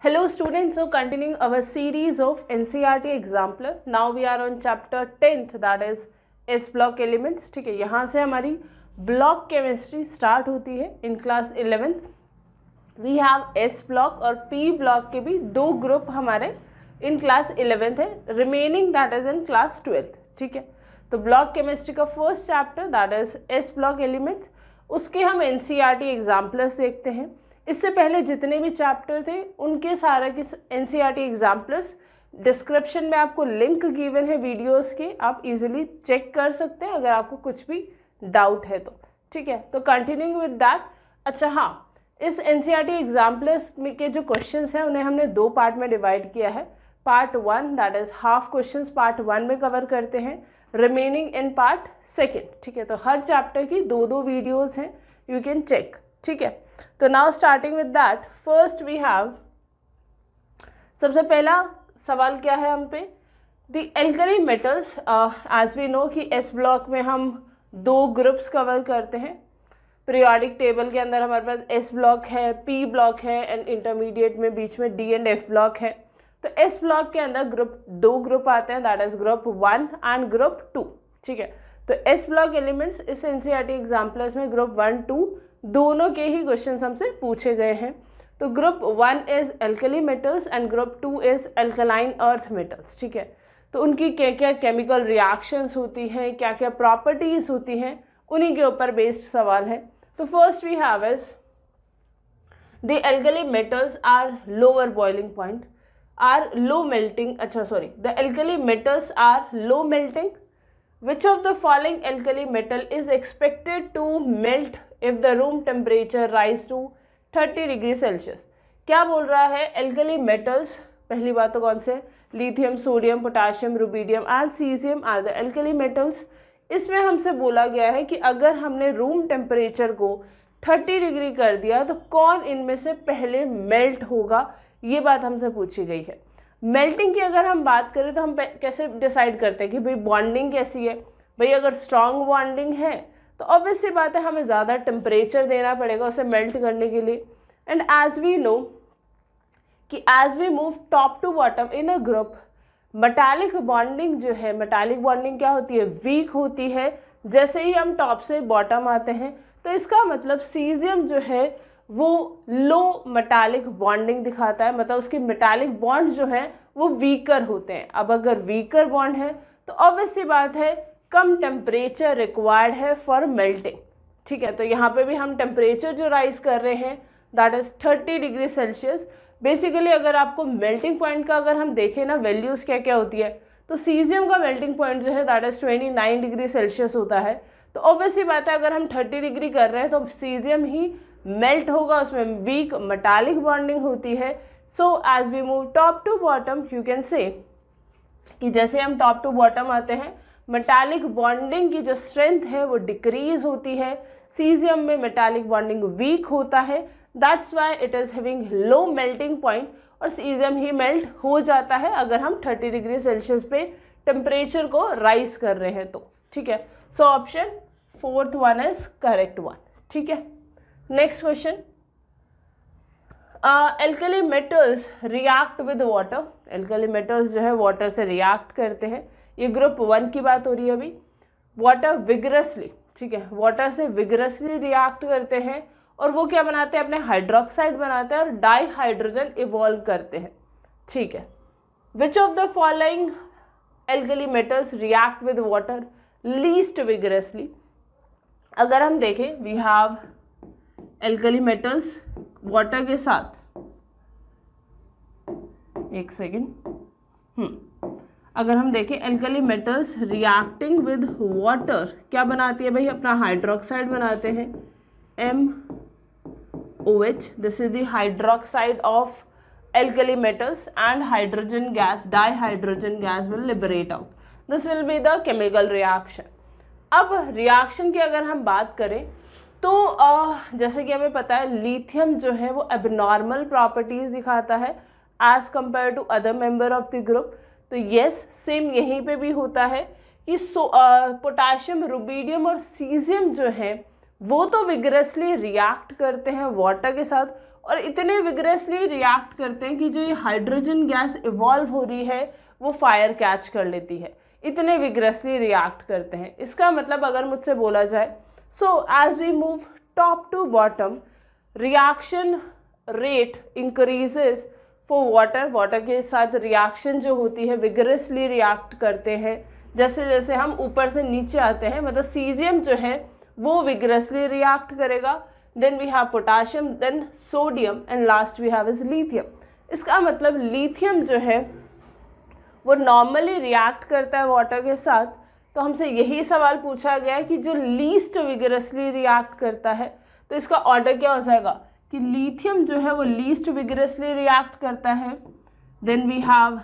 Hello students, so continuing our series of NCERT exampler. Now we are on chapter 10th, that is S block elements. ठीक है, यहाँ से हमारी block chemistry start होती है in class 11th. We have S block और P block के भी दो ग्रुप हमारे इन क्लास 11th है, remaining that is in class 12th. ठीक है, तो ब्लॉक केमिस्ट्री का first chapter that is S block elements, उसके हम NCERT एग्जाम्पलर्स देखते हैं. इससे पहले जितने भी चैप्टर थे उनके सारे के NCERT एग्जाम्पलर्स डिस्क्रिप्शन में आपको लिंक गिवन है वीडियोस के, आप इजीली चेक कर सकते हैं अगर आपको कुछ भी डाउट है तो. ठीक है, तो कंटिन्यूइंग विद दैट. अच्छा हाँ, इस NCERT एग्जाम्पलर्स के जो क्वेश्चंस हैं उन्हें हमने दो पार्ट में डिवाइड किया है. Part 1 that is half questions part 1 में कवर करते हैं, रिमेनिंग इन पार्ट 2. ठीक है, तो हर चैप्टर की दो दो वीडियोज़ हैं, यू कैन चेक. ठीक है, तो now starting with that, first we have, सबसे पहला सवाल क्या है हम पे, the alkali metals. As we know कि एस ब्लॉक में हम दो ग्रुप्स कवर करते हैं. पीरियोडिक टेबल के अंदर हमारे पास एस ब्लॉक है, पी ब्लॉक है एंड इंटरमीडिएट में बीच में डी एंड एफ ब्लॉक है. तो एस ब्लॉक के अंदर दो ग्रुप आते हैं, that is group 1 and group 2. ठीक है, तो एस ब्लॉक एलिमेंट्स इस NCERT एग्जाम्पलर्स में ग्रुप 1, 2 दोनों के ही क्वेश्चन हमसे पूछे गए हैं. तो group 1 is alkali metals and group 2 is alkaline earth metals. ठीक है, तो उनकी क्या क्या केमिकल रिएक्शंस होती हैं, क्या क्या प्रॉपर्टीज होती हैं, उन्हीं के ऊपर बेस्ड सवाल है. तो first we have is the alkali metals are lower boiling point, are low melting. अच्छा sorry, the alkali metals are low melting. Which of the following alkali metal is expected to melt if the room temperature rise to 30 degree Celsius. क्या बोल रहा है, alkali metals पहली बात तो कौन से, lithium, sodium, potassium, rubidium and caesium are the alkali metals. इसमें हमसे बोला गया है कि अगर हमने रूम टेम्परेचर को 30 डिग्री कर दिया तो कौन इनमें से पहले मेल्ट होगा, ये बात हमसे पूछी गई है. मेल्टिंग की अगर हम बात करें तो हम कैसे डिसाइड करते हैं कि भाई बॉन्डिंग कैसी है. भाई अगर स्ट्रॉन्ग बॉन्डिंग है तो ऑब्वियस सी बात है हमें ज़्यादा टेम्परेचर देना पड़ेगा उसे मेल्ट करने के लिए. एंड एज वी नो कि as we move top to bottom in a group, metallic bonding जो है, मेटालिक बॉन्डिंग क्या होती है, वीक होती है. जैसे ही हम टॉप से बॉटम आते हैं तो इसका मतलब सीजियम जो है वो लो मेटालिक बॉन्डिंग दिखाता है, मतलब उसके मेटालिक बॉन्ड जो हैं वो वीकर होते हैं. अब अगर वीकर बॉन्ड है तो ऑब्वियस सी बात है कम टेम्परेचर रिक्वायर्ड है फॉर मेल्टिंग. ठीक है, तो यहाँ पे भी हम टेम्परेचर जो राइज कर रहे हैं that is 30 degree Celsius. Basically अगर आपको मेल्टिंग पॉइंट का अगर हम देखें ना, वैल्यूज़ क्या क्या होती है, तो सीजियम का मेल्टिंग पॉइंट जो है दैट इज 29 डिग्री सेल्सियस होता है. तो ऑब्वियस सी बात है अगर हम 30 डिग्री कर रहे हैं तो सीजियम ही मेल्ट होगा, उसमें वीक मेटालिक बॉन्डिंग होती है. So as we move top to bottom you can say कि जैसे हम टॉप टू बॉटम आते हैं मेटालिक बॉन्डिंग की जो स्ट्रेंथ है वो डिक्रीज होती है. सीजियम में मेटालिक बॉन्डिंग वीक होता है, that's why it is having low melting point, और सीजियम ही मेल्ट हो जाता है अगर हम 30 डिग्री सेल्सियस पे टेम्परेचर को राइज कर रहे हैं तो. ठीक है, so option 4th one is correct one. ठीक है, next question, alkali metals react with water. Alkali metals जो है वाटर से रिएक्ट करते हैं. ये ग्रुप 1 की बात हो रही है अभी. वाटर विगरसली, ठीक है, वाटर से विगरसली रिएक्ट करते हैं और वो क्या बनाते हैं, अपने हाइड्रोक्साइड बनाते हैं और डाई हाइड्रोजन इवॉल्व करते हैं. ठीक है, which of the following alkali metals react with water least vigorously. अगर हम देखें we have alkali metals water के साथ, एक सेकेंड, अगर हम देखें alkali metals reacting with water क्या बनाती है भाई, अपना हाइड्रोक्साइड बनाते हैं MOH. This is the hydroxide of alkali metals and hydrogen gas, dihydrogen gas will liberate out. This will be the chemical reaction. अब रिएक्शन की अगर हम बात करें तो जैसे कि हमें पता है लिथियम जो है वो एबनॉर्मल प्रॉपर्टीज़ दिखाता है as compare to other member of the group. तो येस, सेम यहीं पे भी होता है कि पोटाशियम, रुबीडियम और सीजियम जो है वो तो विगरसली रिएक्ट करते हैं वाटर के साथ और इतने विग्रेसली रिएक्ट करते हैं कि जो ये हाइड्रोजन गैस इवॉल्व हो रही है वो फायर कैच कर लेती है, इतने विग्रेसली रिएक्ट करते हैं। इसका मतलब अगर मुझसे बोला जाए, so as we move top to bottom reaction rate increases for water, water के साथ रिएक्शन जो होती है विग्रेसली रिएक्ट करते हैं जैसे जैसे हम ऊपर से नीचे आते हैं, मतलब सीजियम जो है वो विग्रेसली रिएक्ट करेगा, then we have potassium, then sodium and last we have is lithium. इसका मतलब लिथियम जो है वो नॉर्मली रिएक्ट करता है वाटर के साथ। तो हमसे यही सवाल पूछा गया है कि जो लीस्ट विग्रेसली रिएक्ट करता है, तो इसका ऑर्डर क्या हो जाएगा कि लिथियम जो है वो लीस्ट विग्रेसली रिएक्ट करता है, then we have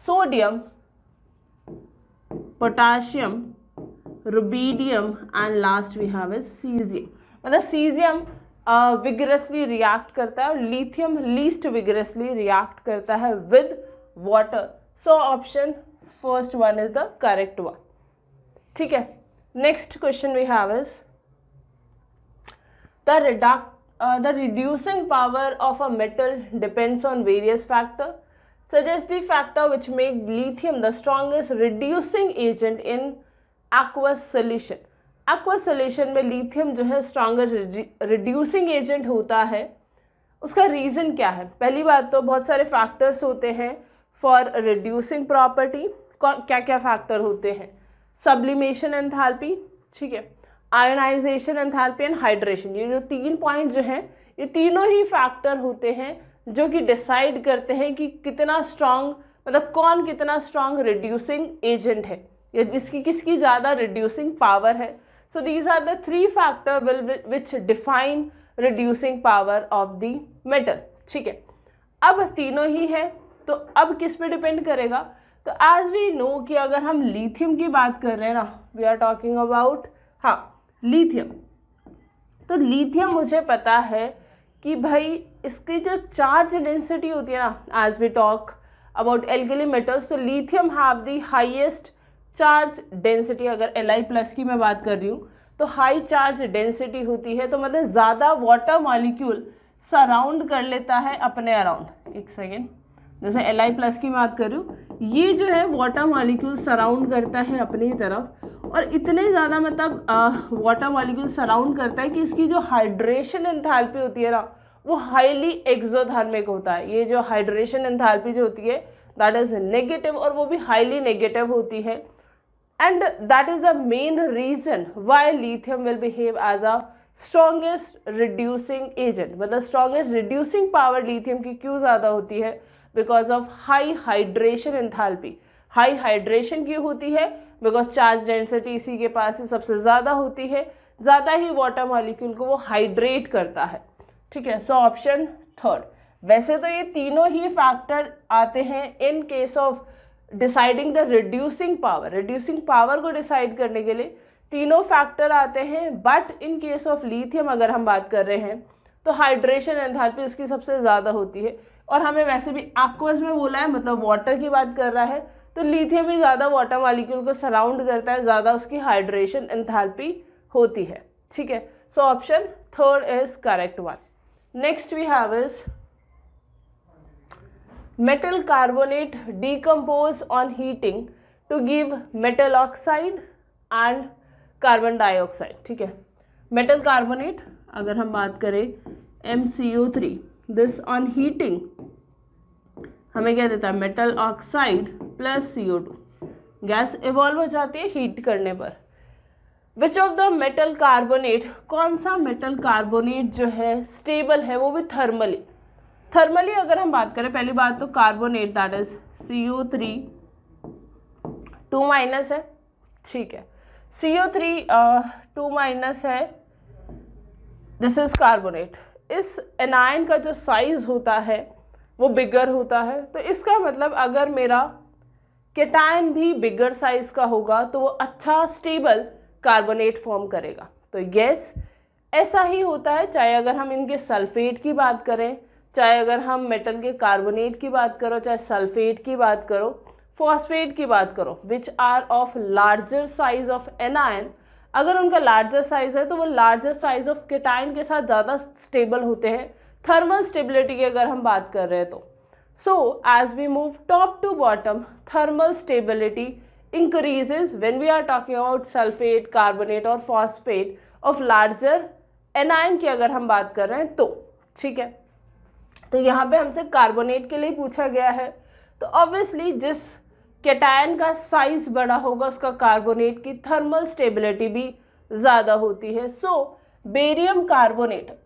sodium, potassium, rubidium and last we have is caesium. मतलब सीजियम विग्रेसली रिएक्ट करता है और लिथियम लीस्ट विग्रेसली रिएक्ट करता है with water. So option first one is the correct one. ठीक है, next question we have is the reducing power of a metal depends on various factors. Suggest the factor which make lithium the strongest reducing agent in aqueous solution. Aqueous solution में lithium जो है strongest reducing agent होता है, उसका reason क्या है? पहली बात तो बहुत सारे फैक्टर्स होते हैं फॉर रिड्यूसिंग प्रॉपर्टी। क्या क्या फैक्टर होते हैं? सब्लिमेशन एंथैल्पी, ठीक है, आयोनाइजेशन एंथैल्पी एंड हाइड्रेशन। ये जो 3 पॉइंट जो हैं ये तीनों ही फैक्टर होते हैं जो कि डिसाइड करते हैं कि कितना स्ट्रॉन्ग, मतलब कौन कितना स्ट्रॉन्ग रिड्यूसिंग एजेंट है या जिसकी किसकी ज़्यादा रिड्यूसिंग पावर है। So these are the 3 factor which define reducing power of the metal. ठीक है, अब तीनों ही है तो अब किस पे डिपेंड करेगा? तो एज वी नो कि अगर हम लिथियम की बात कर रहे हैं ना, we are talking about lithium, तो लिथियम मुझे पता है कि भाई इसकी जो चार्ज डेंसिटी होती है ना, as we talk about alkali metals, तो lithium have the highest charge density. अगर Li+ की मैं बात कर रही हूँ तो हाई चार्ज डेंसिटी होती है, तो मतलब ज़्यादा वाटर मॉलिक्यूल सराउंड कर लेता है अपने अराउंड। एक सेकेंड, जैसे Li+ की बात कर रही हूँ, ये जो है वाटर मॉलिक्यूल सराउंड करता है अपनी तरफ, और इतने ज़्यादा मतलब वाटर मॉलिक्यूल सराउंड करता है कि इसकी जो हाइड्रेशन एंथैल्पी होती है ना वो हाईली एक्सोथर्मिक होता है। ये जो हाइड्रेशन एंथैल्पी जो होती है दैट इज़ नेगेटिव, और वो भी हाईली नेगेटिव होती है, and that is the main reason why lithium will behave as a strongest reducing agent. मतलब स्ट्रॉन्गेस्ट रिड्यूसिंग पावर लिथियम की क्यों ज़्यादा होती है? Because of high hydration enthalpy. High hydration क्यों होती है? बिकॉज चार्ज डेंसिटी इसी के पास ही सबसे ज़्यादा होती है, ज़्यादा ही वाटर मॉलिक्यूल को वो हाइड्रेट करता है। ठीक है, सो ऑप्शन थर्ड। वैसे तो ये तीनों ही फैक्टर आते हैं इन case of deciding the reducing power. Reducing power को डिसाइड करने के लिए तीनों फैक्टर आते हैं, but in case of lithium अगर हम बात कर रहे हैं तो हाइड्रेशन एंथैल्पी उसकी सबसे ज़्यादा होती है, और हमें वैसे भी एक्वस में बोला है, मतलब वाटर की बात कर रहा है, तो लिथियम भी ज़्यादा वाटर मॉलिक्यूल को सराउंड करता है, ज़्यादा उसकी हाइड्रेशन एंथैल्पी होती है। ठीक है, so option third is correct one. Next we have is metal carbonate decompose on heating to give metal oxide and carbon dioxide। ठीक है, metal carbonate अगर हम बात करें MCO3, this on heating हमें क्या देता है? Metal oxide plus CO2, gas evolve हो जाती है हीट करने पर। विच ऑफ द मेटल कार्बोनेट, कौन सा मेटल कार्बोनेट जो है स्टेबल है, वो भी थर्मली। थर्मली अगर हम बात करें, पहली बात तो कार्बोनेट दैट इज CO3 2- है। ठीक है, CO3 2- है, दिस इज कार्बोनेट। इस एनायन का जो साइज होता है वो बिगर होता है, तो इसका मतलब अगर मेरा केटायन भी बिगर साइज का होगा तो वो अच्छा स्टेबल कार्बोनेट फॉर्म करेगा। तो यस, ऐसा ही होता है, चाहे अगर हम इनके सल्फेट की बात करें, चाहे अगर हम मेटल के कार्बोनेट की बात करो, चाहे सल्फेट की बात करो, फॉस्फेट की बात करो, which are of larger size of anion. अगर उनका लार्जर साइज है तो वो लार्जर साइज ऑफ केटायन के साथ ज़्यादा स्टेबल होते हैं थर्मल स्टेबिलिटी की अगर हम बात कर रहे हैं तो so as we move top to bottom thermal stability increases when we are talking about sulphate, carbonate और फॉस्फेट ऑफ लार्जर एनायन की अगर हम बात कर रहे हैं तो ठीक है। तो यहाँ पे हमसे कार्बोनेट के लिए पूछा गया है, तो ऑब्वियसली जिस कैटायन का साइज बड़ा होगा उसका कार्बोनेट की थर्मल स्टेबिलिटी भी ज़्यादा होती है। सो बेरियम कार्बोनेट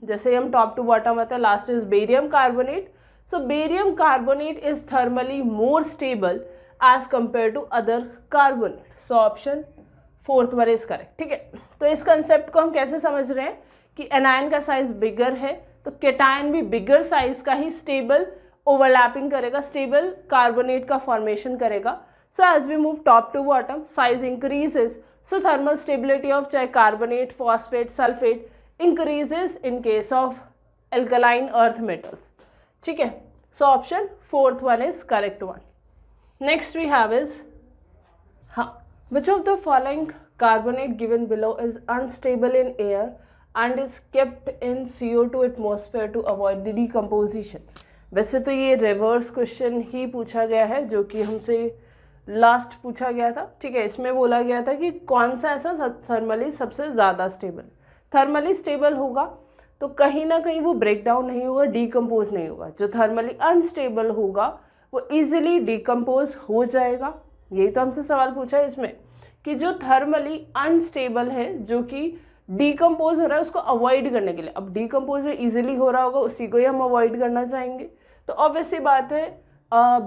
जैसे हम टॉप टू बॉटम आते हैं, last is barium carbonate. So barium carbonate is thermally more stable as compare to other carbonate. So option fourth one is correct. ठीक है, तो इस कंसेप्ट को हम कैसे समझ रहे हैं कि एनायन का साइज बिगर है तो कैटायन भी बिगर साइज का ही स्टेबल ओवरलैपिंग करेगा, स्टेबल कार्बोनेट का फॉर्मेशन करेगा। So as we move top to bottom size increases, so thermal stability of चाहे carbonate, phosphate, sulphate increases in case of alkaline earth metals. ठीक है, so option fourth one is correct one. Next we have is which of the following carbonate given below is unstable in air and is kept in CO2 atmosphere to avoid the decomposition। वैसे तो ये reverse question ही पूछा गया है जो कि हमसे last पूछा गया था। ठीक है, इसमें बोला गया था कि कौन सा ऐसा थर्मली सबसे ज़्यादा स्टेबल, थर्मली स्टेबल होगा तो कहीं ना कहीं वो ब्रेक डाउन नहीं होगा, डीकम्पोज नहीं होगा। जो थर्मली अनस्टेबल होगा वो ईजिली डीकम्पोज हो जाएगा। यही तो हमसे सवाल पूछा है इसमें कि जो थर्मली अनस्टेबल है जो कि डीकम्पोज हो रहा है उसको अवॉइड करने के लिए, अब डीकम्पोज जो ईजिली हो रहा होगा उसी को ही हम अवॉइड करना चाहेंगे। तो ऑब्वियसली बात है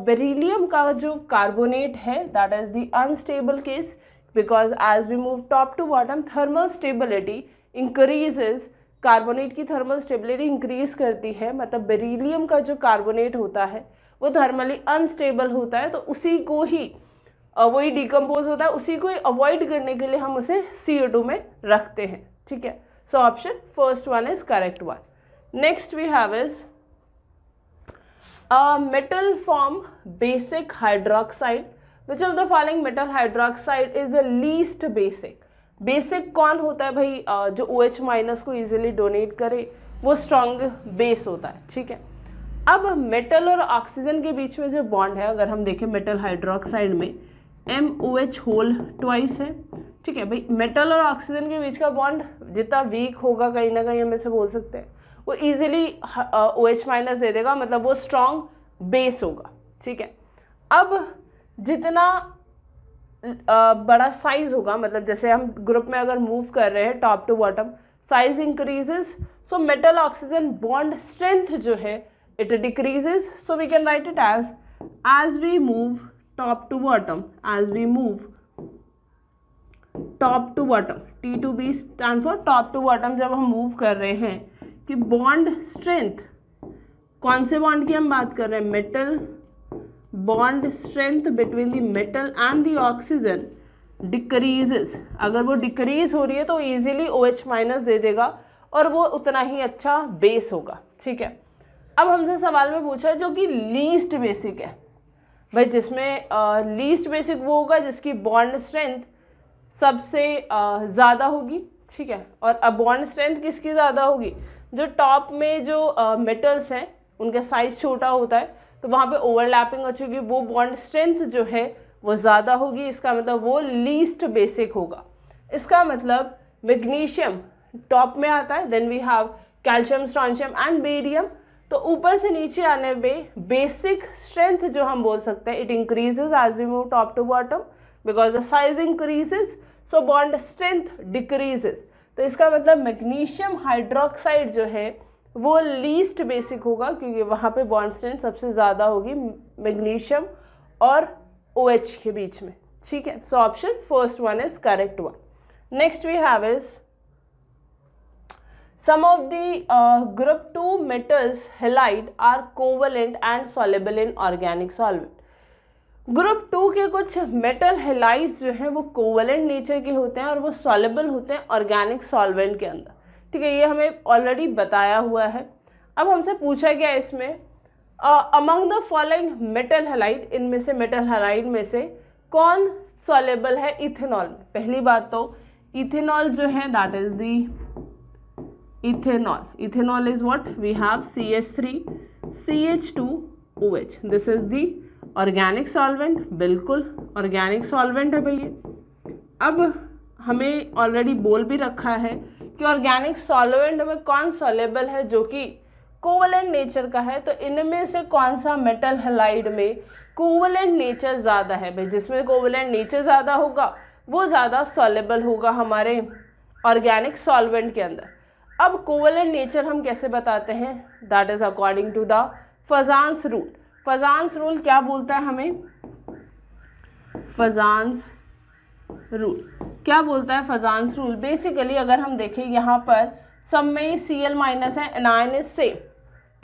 बेरिलियम का जो कार्बोनेट है that is the unstable case because as we move top to bottom thermal stability increases, carbonate की थर्मल स्टेबिलिटी इंक्रीज करती है। मतलब बेरिलियम का जो कार्बोनेट होता है वो थर्मली अनस्टेबल होता है तो उसी को ही वही डिकम्पोज होता है, उसी को अवॉइड करने के लिए हम उसे CO2 में रखते हैं। ठीक है, so option first one is correct one. Next we have is metal form basic hydroxide, which of the following metal hydroxide is the least basic. Basic कौन होता है भाई? जो OH माइनस को इजीली डोनेट करे वो स्ट्रॉन्ग बेस होता है। ठीक है, अब मेटल और ऑक्सीजन के बीच में जो बॉन्ड है अगर हम देखें मेटल हाइड्रोक्साइड में MOH होल ट्वाइस है। ठीक है भाई, मेटल और ऑक्सीजन के बीच का बॉन्ड जितना वीक होगा कहीं ना कहीं हम ऐसे बोल सकते हैं वो इजीली OH माइनस दे देगा, मतलब वो स्ट्रॉन्ग बेस होगा। ठीक है, अब जितना बड़ा साइज होगा, मतलब जैसे हम ग्रुप में अगर मूव कर रहे हैं top to bottom size increases, so metal oxygen bond strength जो है it decreases, so we can write it as we move top to bottom, as we move top to bottom, T2B stand for top to bottom। जब हम move कर रहे हैं कि bond strength, कौन से बॉन्ड की हम बात कर रहे हैं? Metal bond strength between the metal and the oxygen decreases. अगर वो डिक्रीज हो रही है तो इजीली OH माइनस दे देगा और वो उतना ही अच्छा बेस होगा। ठीक है, अब हमसे सवाल में पूछा है जो कि लीस्ट बेसिक है भाई, जिसमें लीस्ट बेसिक वो होगा जिसकी बॉन्ड स्ट्रेंथ सबसे ज़्यादा होगी। ठीक है, और अब बॉन्ड स्ट्रेंथ किसकी ज़्यादा होगी? जो टॉप में जो मेटल्स हैं उनका साइज छोटा होता है तो वहाँ पे ओवरलैपिंग अच्छी होगी, वो बॉन्ड स्ट्रेंथ जो है वो ज़्यादा होगी, इसका मतलब वो लीस्ट बेसिक होगा। इसका मतलब मैग्नीशियम टॉप में आता है, then we have calcium, strontium and barium. तो ऊपर से नीचे आने पे बेसिक स्ट्रेंथ जो हम बोल सकते हैं it increases as we move top to bottom because the size increases, so bond strength decreases. तो इसका मतलब मैग्नीशियम हाइड्रोक्साइड जो है वो लीस्ट बेसिक होगा क्योंकि वहाँ पे बॉन्ड स्ट्रेंथ सबसे ज़्यादा होगी मैग्नीशियम और OH के बीच में। ठीक है, so option first one is correct one. Next we have is some of the group 2 metals halide are covalent and soluble in organic solvent। Group 2 के कुछ मेटल हेलाइड्स जो हैं वो कोवलेंट नेचर के होते हैं और वो सॉल्युबल होते हैं ऑर्गेनिक सॉल्वेंट के अंदर। ठीक है, ये हमें ऑलरेडी बताया हुआ है। अब हमसे पूछा गया इसमें among the following metal halide, इनमें से मेटल हेलाइड में से कौन सॉल्युबल है इथेनॉल में? पहली बात तो इथेनॉल जो है that is the ethanol. Ethanol is what? We have CH3 CH2OH. This is the organic solvent. बिल्कुल ऑर्गेनिक सॉल्वेंट है भैया. अब हमें ऑलरेडी बोल भी रखा है कि ऑर्गेनिक सॉल्वेंट में कौन सॉल्युबल है जो कि कोवलेंट नेचर का है. तो इनमें से कौन सा मेटल हैलाइड में कोवलेंट नेचर ज़्यादा है भाई? जिसमें कोवलेंट नेचर ज़्यादा होगा वो ज़्यादा सॉल्युबल होगा हमारे ऑर्गेनिक सॉल्वेंट के अंदर. अब कोवलेंट नेचर हम कैसे बताते हैं? That is according to the Fajans rule. Fajans rule क्या बोलता है हमें? फजान्स रूल क्या बोलता है? फजान्स रूल बेसिकली अगर हम देखें यहाँ पर सब में Cl माइनस है, एनायन इज सेम.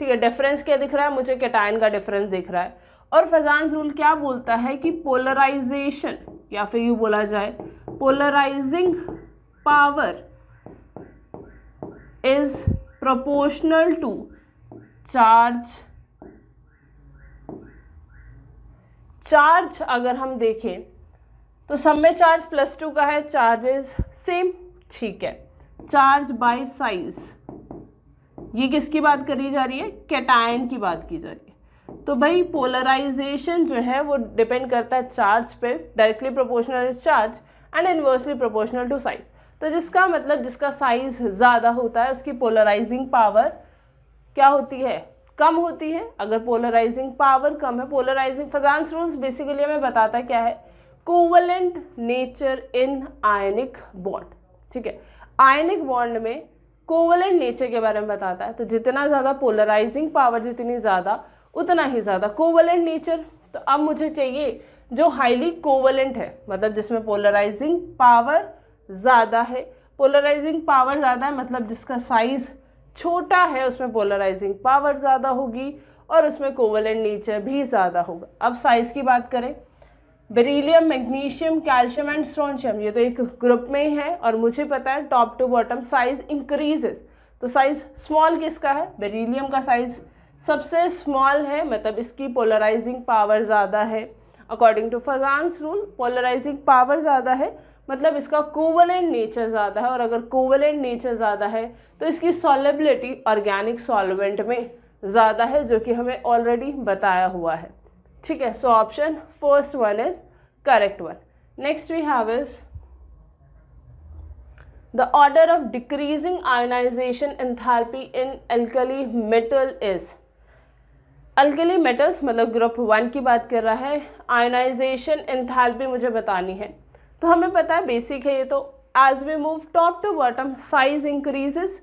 ठीक है, डिफरेंस क्या दिख रहा है मुझे? कैटायन का डिफरेंस दिख रहा है. और फजान्स रूल क्या बोलता है कि पोलराइजेशन या फिर यूँ बोला जाए polarising power is proportional to charge. अगर हम देखें तो सब में चार्ज +2 का है, चार्ज इज सेम. ठीक है, चार्ज बाय साइज. ये किसकी बात करी जा रही है? कैटायन की बात की जा रही है. तो भाई पोलराइजेशन जो है वो डिपेंड करता है चार्ज पे. Directly proportional is charge and inversely proportional to size. तो जिसका मतलब जिसका साइज ज़्यादा होता है उसकी पोलराइजिंग पावर क्या होती है? कम होती है. अगर पोलराइजिंग पावर कम है, पोलराइजिंग फजान्स रूल्स बेसिकली हमें बताता क्या है? Covalent nature in ionic bond. ठीक है, आयनिक बॉन्ड में कोवलेंट नेचर के बारे में बताता है. तो जितना ज़्यादा पोलराइजिंग पावर जितनी ज़्यादा उतना ही ज़्यादा कोवलेंट नेचर. तो अब मुझे चाहिए जो हाईली कोवलेंट है, मतलब जिसमें पोलराइजिंग पावर ज़्यादा है. पोलराइजिंग पावर ज़्यादा है मतलब जिसका साइज़ छोटा है उसमें पोलराइजिंग पावर ज़्यादा होगी और उसमें कोवलेंट नेचर भी ज़्यादा होगा. अब साइज़ की बात करें, beryllium, magnesium, calcium and strontium ये तो एक ग्रुप में ही है और मुझे पता है top to bottom size increases. तो साइज स्मॉल किसका है? बेरिलियम का साइज सबसे स्मॉल है, मतलब इसकी पोलराइजिंग पावर ज़्यादा है. According to Fajans rule polarising power ज़्यादा है मतलब इसका कोवलेंट नेचर ज़्यादा है. और अगर कोवलेंट नेचर ज़्यादा है तो इसकी सॉल्युबिलिटी ऑर्गेनिक सॉल्वेंट में ज़्यादा है, जो कि हमें ऑलरेडी बताया हुआ है. ठीक है, so option first one is correct one. Next we have is the order of decreasing ionisation enthalpy in alkali metal is. Alkali metals मतलब ग्रुप 1 की बात कर रहा है. आयोनाइजेशन एंथैल्पी मुझे बतानी है तो हमें पता है बेसिक है ये. तो as we move top to bottom size increases.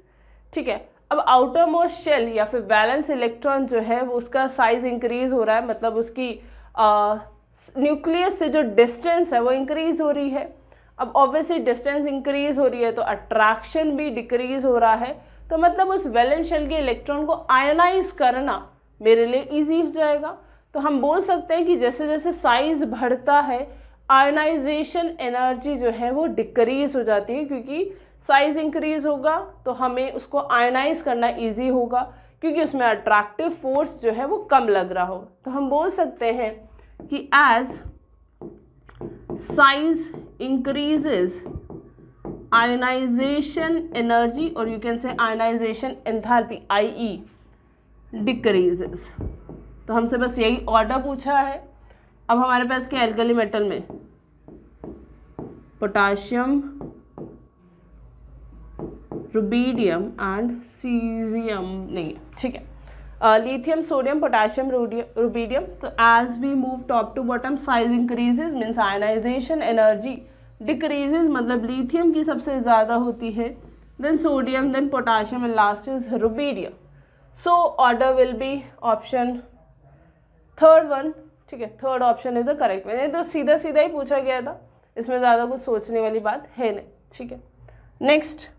ठीक है, अब आउटर मोस्ट शेल या फिर वैलेंस इलेक्ट्रॉन जो है वो उसका साइज इंक्रीज हो रहा है, मतलब उसकी न्यूक्लियस से जो डिस्टेंस है वो इंक्रीज हो रही है. अब ऑब्वियसली डिस्टेंस इंक्रीज हो रही है तो अट्रैक्शन भी डिक्रीज हो रहा है. तो मतलब उस वैलेंस शेल के इलेक्ट्रॉन को आयोनाइज करना मेरे लिए ईजी हो जाएगा. तो हम बोल सकते हैं कि जैसे जैसे साइज बढ़ता है आयोनाइजेशन एनर्जी जो है वो डिक्रीज हो जाती है, क्योंकि साइज इंक्रीज होगा तो हमें उसको आयोनाइज करना इजी होगा क्योंकि उसमें अट्रैक्टिव फोर्स जो है वो कम लग रहा होगा. तो हम बोल सकते हैं कि as size increases ionisation energy और you can say ionisation enthalpy IE decreases. तो हमसे बस यही ऑर्डर पूछा है. अब हमारे पास क्या एल्कली मेटल में पोटाशियम, रुबीडियम एंड सीजियम नहीं. ठीक है, लिथियम, सोडियम, पोटाशियम, रुबीडियम. तो as we move top to bottom size increases means ionisation energy decreases, मतलब लिथियम की सबसे ज़्यादा होती है, then sodium, then potassium and last is rubidium. So order will be option third one. ठीक है, third option is the correct one. तो सीधा सीधा ही पूछा गया था, इसमें ज़्यादा कुछ सोचने वाली बात है नहीं. ठीक है, next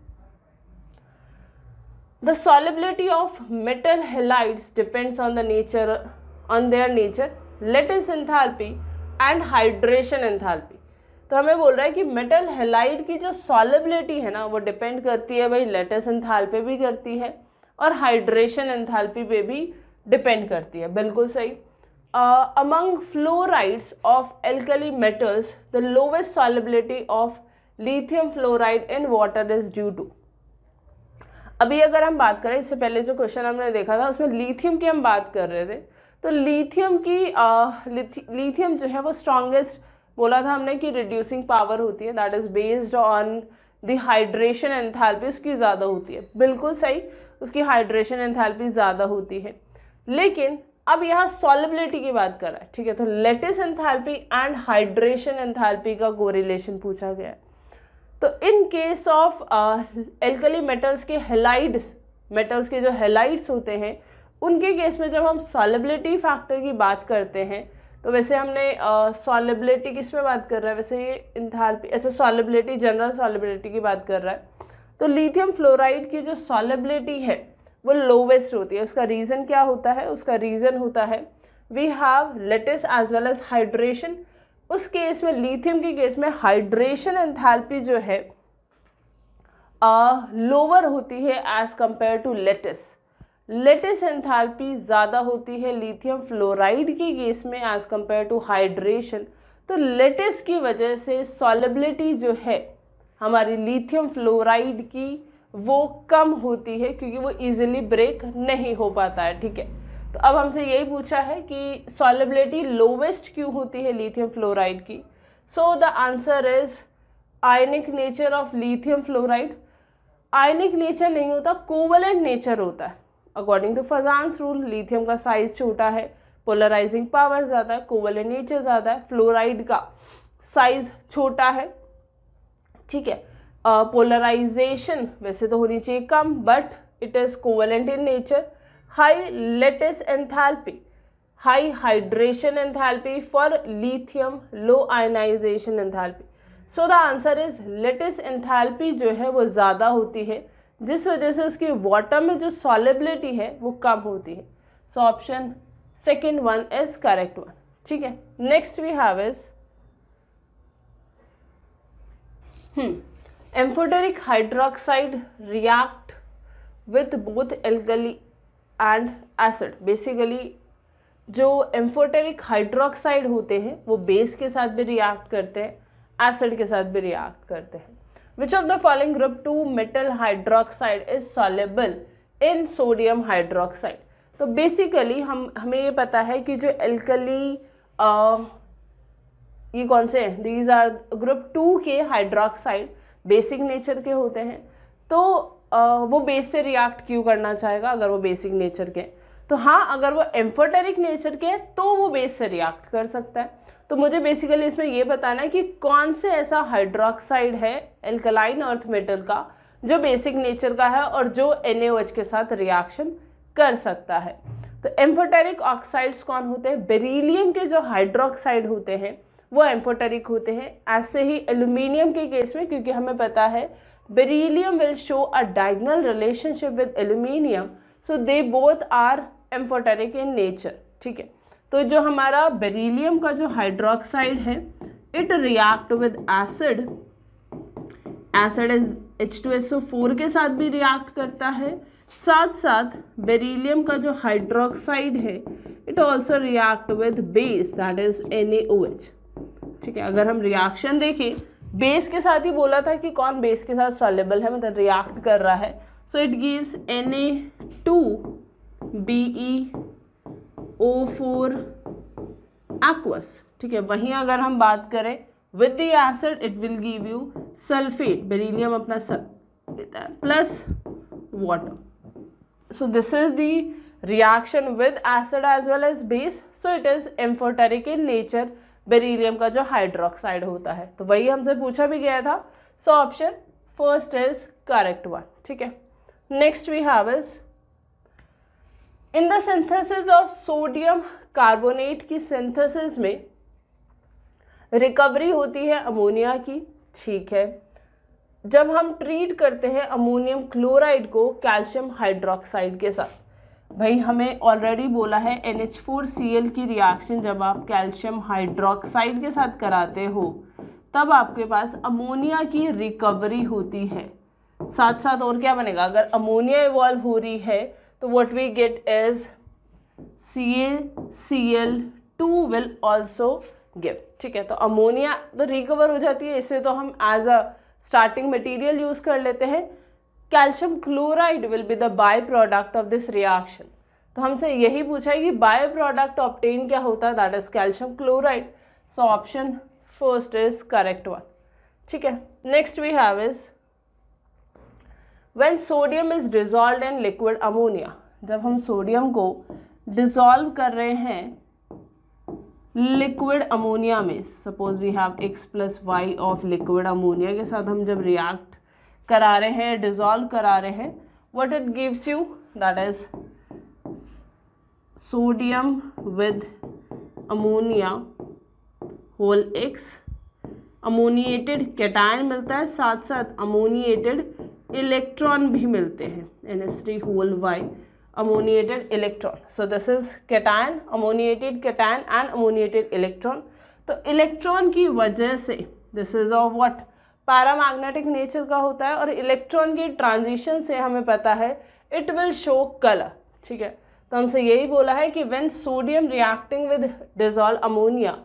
the solubility of metal halides depends on their nature, lattice enthalpy and hydration enthalpy. तो हमें बोल रहा है कि मेटल हेलाइड की जो सॉलिबिलिटी है ना वो डिपेंड करती है भाई लेटिस एंथैल्पी भी करती है और हाइड्रेशन एंथैल्पी पे भी डिपेंड करती है. बिल्कुल सही. Among fluorides of alkali metals the lowest solubility of lithium fluoride in water is due to. अभी अगर हम बात करें, इससे पहले जो क्वेश्चन हमने देखा था उसमें लिथियम की हम बात कर रहे थे, तो लिथियम जो है वो स्ट्रॉन्गेस्ट बोला था हमने कि रिड्यूसिंग पावर होती है, that is based on the hydration enthalpy उसकी ज़्यादा होती है, बिल्कुल सही, उसकी हाइड्रेशन एंथैल्पी ज़्यादा होती है। लेकिन अब यहाँ सॉल्युबिलिटी की बात कर रहा है, ठीक है, तो lattice enthalpy and hydration enthalpy का कोरिलेशन पूछा गया है। तो in case of alkali metals के हेलाइड्स, मेटल्स के जो हेलाइड्स होते हैं उनके केस में जब हम सॉल्युबिलिटी फैक्टर की बात करते हैं, तो वैसे हमने सॉल्युबिलिटी किस में बात कर रहा है, वैसे ये एंथैल्पी, अच्छा सॉल्युबिलिटी, जनरल सॉल्युबिलिटी की बात कर रहा है। तो लिथियम फ्लोराइड की जो सॉल्युबिलिटी है वो लोवेस्ट होती है। उसका रीज़न क्या होता है, उसका रीज़न होता है we have lattice as well as hydration. उस केस में, लिथियम के केस में हाइड्रेशन एंथैल्पी जो है लोअर होती है as compare to lattice. Lattice enthalpy ज़्यादा होती है लिथियम फ्लोराइड के केस में एज कंपेयर टू हाइड्रेशन। तो लेटिस की वजह से सॉल्युबिलिटी जो है हमारी लिथियम फ्लोराइड की वो कम होती है, क्योंकि वो इजीली ब्रेक नहीं हो पाता है, ठीक है। तो अब हमसे यही पूछा है कि सॉल्युबिलिटी लोवेस्ट क्यों होती है लिथियम फ्लोराइड की। So the answer is ionic nature of lithium fluoride. Ionic nature नहीं होता, कोवलेंट नेचर होता है। According to Fajans rule lithium का साइज छोटा है, पोलराइजिंग पावर ज़्यादा है, कोवलेंट नेचर ज़्यादा है। फ्लोराइड का साइज छोटा है, ठीक है, पोलराइजेशन वैसे तो होनी चाहिए कम, but it is covalent in nature. High lattice enthalpy, high hydration enthalpy for lithium, low ionisation enthalpy. So the answer is lattice enthalpy जो है वो ज़्यादा होती है, जिस वजह से उसकी वाटर में जो सॉल्युबिलिटी है वो कम होती है। So option second one is correct one, ठीक है। Next we have is amphoteric hydroxide react with both alkali and acid. Basically जो एम्फोटेरिक हाइड्रोक्साइड होते हैं वो बेस के साथ भी रिएक्ट करते हैं, एसिड के साथ भी रिएक्ट करते हैं। विच of the following group 2 metal hydroxide is soluble in sodium hydroxide. तो बेसिकली हमें ये पता है कि जो एल्कली ये कौन से हैं, दीज आर ग्रुप 2 के हाइड्रोक्साइड बेसिक नेचर के होते हैं। तो वो बेस से रिएक्ट क्यों करना चाहेगा अगर वो बेसिक नेचर के? तो हाँ, अगर वो एम्फोटेरिक नेचर के हैं तो वो बेस से रिएक्ट कर सकता है। तो मुझे बेसिकली इसमें ये बताना है कि कौन से ऐसा हाइड्रोक्साइड है एल्कलाइन अर्थ मेटल का जो बेसिक नेचर का है और जो NaOH के साथ रिएक्शन कर सकता है। तो एम्फोटेरिक ऑक्साइड्स कौन होते हैं? बेरिलियम के जो हाइड्रोक्साइड होते हैं वो एम्फोटेरिक होते हैं। ऐसे ही एल्यूमिनियम के केस में, क्योंकि हमें पता है beryllium will show a diagonal relationship with aluminium, so they both are amphoteric in nature, ठीक है। तो जो हमारा बेरिलियम का जो हाइड्रोक्साइड है it react with acid, acid is H2SO4 के साथ भी रिएक्ट करता है। साथ साथ बेरिलियम का जो हाइड्रोक्साइड है it also react with base, that is NaOH, ठीक है। अगर हम रिएक्शन देखें, बेस के साथ ही बोला था कि कौन बेस के साथ सॉल्युबल है, मतलब रिएक्ट कर रहा है। So it gives Na2BeO4 aqueous, ठीक है। वहीं अगर हम बात करें with the acid it will give you sulphate, beryllium अपना देता है, plus water. So this is the reaction with acid as well as base, so it is amphoteric in nature, beryllium का जो हाइड्रोक्साइड होता है। तो वही हमसे पूछा भी गया था। So option first is correct one, ठीक है। Next we have is in the synthesis of sodium carbonate की सिंथेसिस में रिकवरी होती है अमोनिया की, ठीक है। जब हम ट्रीट करते हैं अमोनियम क्लोराइड को कैल्शियम हाइड्रोक्साइड के साथ, भाई हमें ऑलरेडी बोला है NH4Cl की रिएक्शन जब आप कैल्शियम हाइड्रोक्साइड के साथ कराते हो तब आपके पास अमोनिया की रिकवरी होती है। साथ साथ और क्या बनेगा, अगर अमोनिया इवॉल्व हो रही है तो what we get is CaCl2 will also give, ठीक है। तो अमोनिया तो रिकवर हो जाती है, इसे तो हम as a starting material use कर लेते हैं। Calcium chloride will be the by product of this reaction. तो हमसे यही पूछा है कि बाय प्रोडक्ट ऑब्टेन क्या होता है, that is calcium chloride. So option first is correct one. ठीक है, next we have is when sodium is dissolved in liquid ammonia. जब हम सोडियम को डिजॉल्व कर रहे हैं लिक्विड अमोनिया में, suppose we have x plus y of liquid ammonia के साथ हम जब रिएक्ट करा रहे हैं, डिजॉल्व करा रहे हैं, what it gives you, that is sodium with ammonia whole x, ammoniated cation मिलता है, साथ साथ अमोनिएटेड इलेक्ट्रॉन भी मिलते हैं, NH3 whole y, ammoniated electron. So this is cation, ammoniated cation and ammoniated electron. तो इलेक्ट्रॉन की वजह से this is of what, paramagnetic nature का होता है, और इलेक्ट्रॉन के ट्रांजिशन से हमें पता है इट विल शो कलर। ठीक है, तो हमसे यही बोला है कि when sodium reacting with dissolve ammonia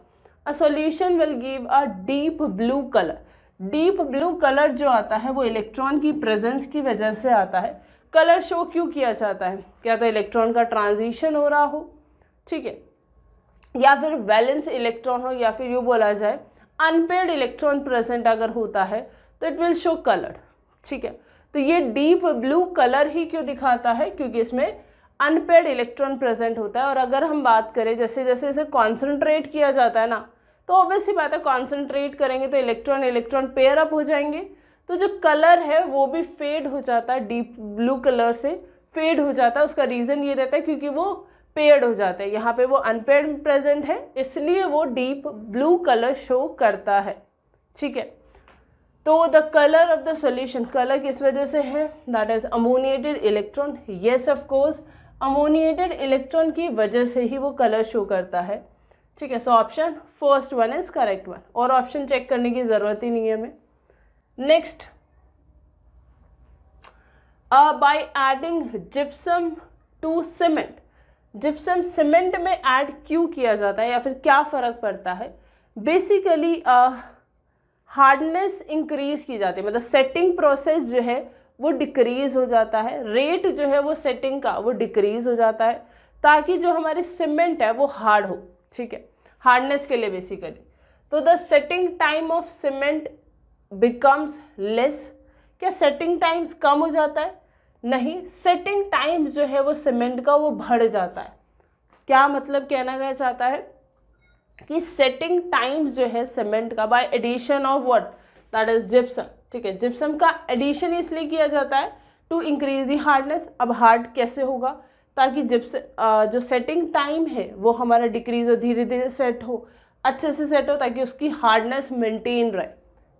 a solution will give a deep blue colour. Deep blue colour जो आता है वो इलेक्ट्रॉन की प्रेजेंस की वजह से आता है। कलर शो क्यों किया जाता है, क्या तो इलेक्ट्रॉन का ट्रांजिशन हो रहा हो, ठीक है, या फिर वैलेंस इलेक्ट्रॉन हो, या फिर यूँ बोला जाए अनपेयर्ड इलेक्ट्रॉन प्रेजेंट अगर होता है तो इट विल शो कलर। ठीक है, तो ये डीप ब्लू कलर ही क्यों दिखाता है, क्योंकि इसमें अनपेयर्ड इलेक्ट्रॉन प्रेजेंट होता है। और अगर हम बात करें जैसे जैसे इसे कॉन्सेंट्रेट किया जाता है ना, तो ऑब्वियस सी बात है कॉन्सेंट्रेट करेंगे तो इलेक्ट्रॉन इलेक्ट्रॉन पेयर अप हो जाएंगे, तो जो कलर है वो भी फेड हो जाता है, डीप ब्लू कलर से फेड हो जाता है। उसका रीज़न ये रहता है क्योंकि वो पेयर्ड हो जाते हैं, यहाँ पे वो अनपेयर्ड प्रेजेंट है इसलिए वो डीप ब्लू कलर शो करता है। ठीक है, तो the colour of the solution, colour किस वजह से है, that is ammoniated electron. Yes of course, ammoniated electron की वजह से ही वो कलर शो करता है। ठीक है, so option first one is correct one, और ऑप्शन चेक करने की ज़रूरत ही नहीं है हमें। Next, by adding gypsum to cement, gypsum cement में ऐड क्यों किया जाता है या फिर क्या फ़र्क पड़ता है। बेसिकली हार्डनेस इंक्रीज की जाती है, मतलब सेटिंग प्रोसेस जो है वो डिक्रीज हो जाता है, रेट जो है वो सेटिंग का वो डिक्रीज हो जाता है, ताकि जो हमारी सीमेंट है वो हार्ड हो। ठीक है, हार्डनेस के लिए बेसिकली। तो the setting time of cement becomes less. क्या सेटिंग टाइम्स कम हो जाता है, नहीं, सेटिंग टाइम जो है वो सीमेंट का वो बढ़ जाता है। क्या मतलब कहना गया चाहता है कि सेटिंग टाइम जो है सीमेंट का by addition of what, that is gypsum. ठीक है, जिप्सम का एडिशन इसलिए किया जाता है टू इंक्रीज दी हार्डनेस। अब हार्ड कैसे होगा, ताकि जो सेटिंग टाइम है वो हमारा डिक्रीज हो, धीरे धीरे सेट हो, अच्छे से सेट हो, ताकि उसकी हार्डनेस मेंटेन रहे।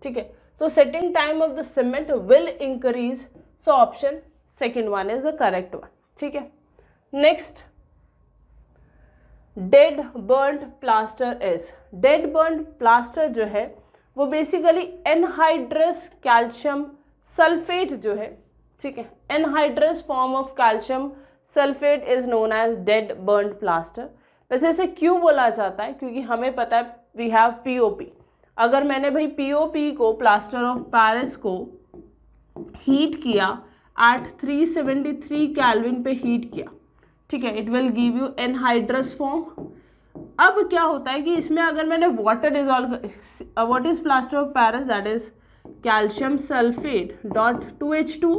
ठीक है, so setting time of the cement will increase, so option second one is the correct one. ठीक है, next, dead burnt plaster is, dead burnt plaster जो है वो basically anhydrous calcium sulfate जो है, ठीक है, anhydrous form of calcium sulfate is known as dead burnt plaster। वैसे इसे क्यों बोला जाता है, क्योंकि हमें पता है we have POP। अगर मैंने भाई POP को, प्लास्टर ऑफ पेरिस को हीट किया एट 373 केल्विन पे हीट किया, ठीक है, it will give you anhydrous form. अब क्या होता है कि इसमें अगर मैंने water dissolve, what is plaster of Paris, that is calcium sulphate dot 2H2।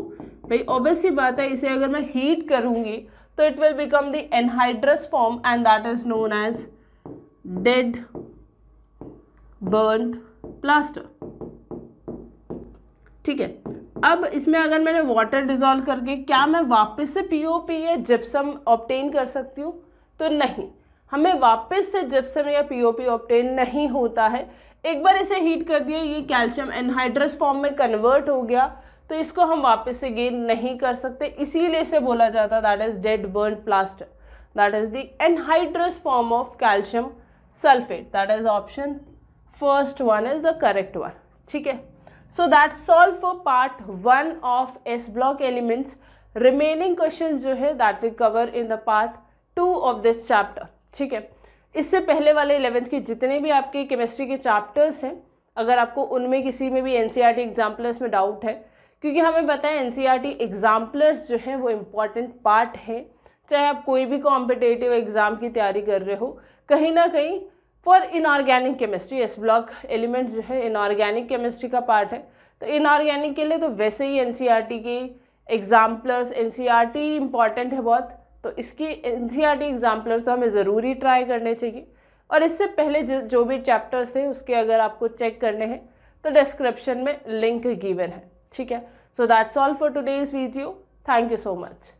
भाई ऑब्वियस सी बात है, इसे अगर मैं हीट करूंगी तो it will become the anhydrous form and that is known as dead burnt plaster. ठीक है, अब इसमें अगर मैंने वाटर डिजॉल्व करके क्या मैं वापस से POP या जिप्सम ऑब्टेन कर सकती हूँ, तो नहीं, हमें वापस से जिप्सम या POP ऑब्टेन नहीं होता है। एक बार इसे हीट कर दिया, ये कैल्शियम एनहाइड्रस फॉर्म में कन्वर्ट हो गया, तो इसको हम वापस से गेन नहीं कर सकते, इसीलिए इसे बोला जाता that is dead burnt plaster, that is the anhydrous form of calcium sulphate, that is option first one is the correct one. ठीक है, so that's all for part 1 of S block elements. Remaining questions जो है that will cover in the part 2 of this chapter. ठीक है, इससे पहले वाले 11th के जितने भी आपके केमिस्ट्री के चैप्टर्स हैं, अगर आपको उनमें किसी में भी NCERT एग्जाम्पलर्स में डाउट है, क्योंकि हमें पता है एनसीईआरटी एग्जाम्पलर्स जो है वो इम्पॉर्टेंट पार्ट है। चाहे आप कोई भी कॉम्पिटेटिव एग्जाम की तैयारी कर रहे हो, कहीं ना कहीं for inorganic chemistry S block elements जो है इनऑर्गेनिक केमिस्ट्री का पार्ट है। तो इनऑर्गेनिक के लिए तो वैसे ही एनसीईआरटी की एग्जाम्पलर्स, एनसीईआरटी इम्पॉर्टेंट है बहुत, तो इसकी एनसीईआरटी एग्जाम्पलर्स तो हमें ज़रूरी ट्राई करने चाहिए। और इससे पहले जो भी चैप्टर्स है उसके अगर आपको चेक करने हैं तो डिस्क्रिप्शन में लिंक गिवन है, ठीक है। So that's all for today's video. Thank you so much.